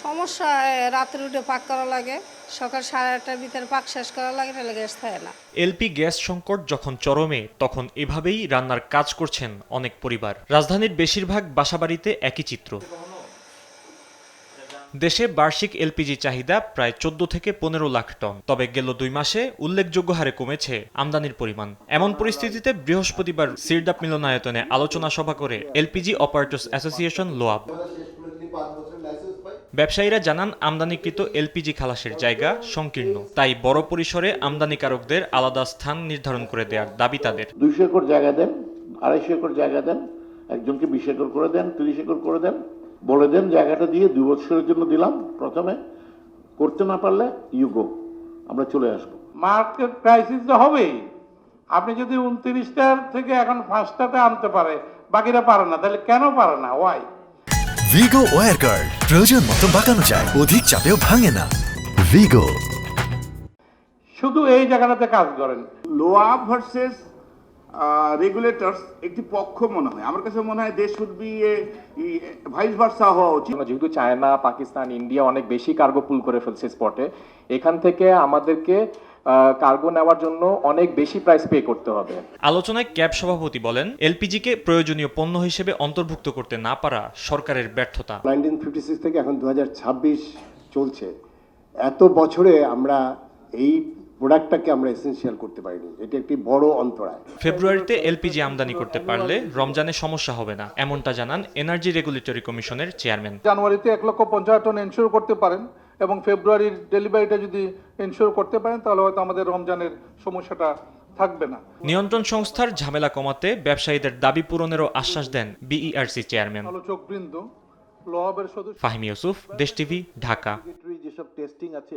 সমস্যা রাতের উঠে পাক করা লাগে, সকাল 8:30টার ভিতরে পাক শেষ করা লাগে, তাহলে গ্যাস থাকে না। এলপি গ্যাস সংকট যখন চরমে তখন এভাবেই রান্নার কাজ করছেন অনেক পরিবার। রাজধানীর বেশিরভাগ বাসাবাড়িতে একই চিত্র। দেশে বার্ষিক এলপিজি চাহিদা প্রায় 14 থেকে 15 লাখ টন। তবে গেল 2 মাসে উল্লেখযোগ্য হারে কমেছে আমদানির পরিমাণ। এমন পরিস্থিতিতে বৃহস্পতিবার সিরডাপ মিলনায়তনে আলোচনা সভা করে এলপিজি অপারেটর্স অ্যাসোসিয়েশন লোয়াব। ব্যবসায়ীরা জানান, আমদানিকৃত এলপিজি খালাসের জায়গা সংকীর্ণ, তাই বড় পরিসরে আমদানিকারকদের আলাদা স্থান নির্ধারণ করে দেওয়ার দাবি তাদের। 200 একর জায়গা দেন, 250 একর জায়গা দেন, একজনকে 20 একর করে দেন, 30 একর করে দেন, বলে দেন জায়গাটা দিয়ে 2 বছরের জন্য দিলাম। প্রথমে করতে না পারলে ইউগো, আমরা চলে আসবো। মার্কেট ক্রাইসিস তো হবেই। আপনি যদি 29টার থেকে এখন 5টাতে আনতে পারে, বাকিরা পারে না, তাহলে কেন পারে না? ওয়াই? ভিগো ওয়্যার গার্ড প্রয়োজন মতো বাঁকানো যায়, অধিক চাপেও ভাঙে না। ভিগো শুধু এই জায়গাটাতে কাজ করেন। লোয়াব ভার্সেস রেগুলেটরস একটি পক্ষ মনে হয়, আমার কাছে মনে হয় দেশ শুড বি ভাইস ভার্সা হওয়া উচিত। যেহেতু চায়না, পাকিস্তান, ইন্ডিয়া অনেক বেশি কার্গো পুল করে ফেলছে স্পটে, এখান থেকে আমাদেরকে কার্গো নেওয়ার জন্য অনেক বেশি প্রাইস পে করতে হবে। আলোচনায় ক্যাব সভাপতি বলেন, এলপিজিকে প্রয়োজনীয় পণ্য হিসেবে অন্তর্ভুক্ত করতে না পারা সরকারের ব্যর্থতা। 1956 থেকে এখন 2026 চলছে, এত বছরে আমরা এই প্রোডাক্টটাকে আমরা এসেনশিয়াল করতে পারিনি। এটা একটি বড় অন্তরায়। ফেব্রুয়ারিতে এলপিজি আমদানি করতে পারলে রমজানে সমস্যা হবে না, এমনটা জানান এনার্জি রেগুলেটরি কমিশনের চেয়ারম্যান। জানুয়ারিতে 1,50,000 টন এনশিওর করতে পারেন এবং ফেব্রুয়ারির ডেলিভারিটা যদি এনশিওর করতে পারেন, তাহলে হয়তো আমাদের রমজানের সমস্যাটা থাকবে না। নিয়ন্ত্রণ সংস্থার ঝামেলা কমাতে ব্যবসায়ীদের দাবি পূরণেরও আশ্বাস দেন বিইআরসি চেয়ারম্যান। আলোচক বৃন্দ, লোয়াবের সদস্য ফাহিম ইউসুফ, দেশ টিভি, ঢাকা। যেসব টেস্টিং আছে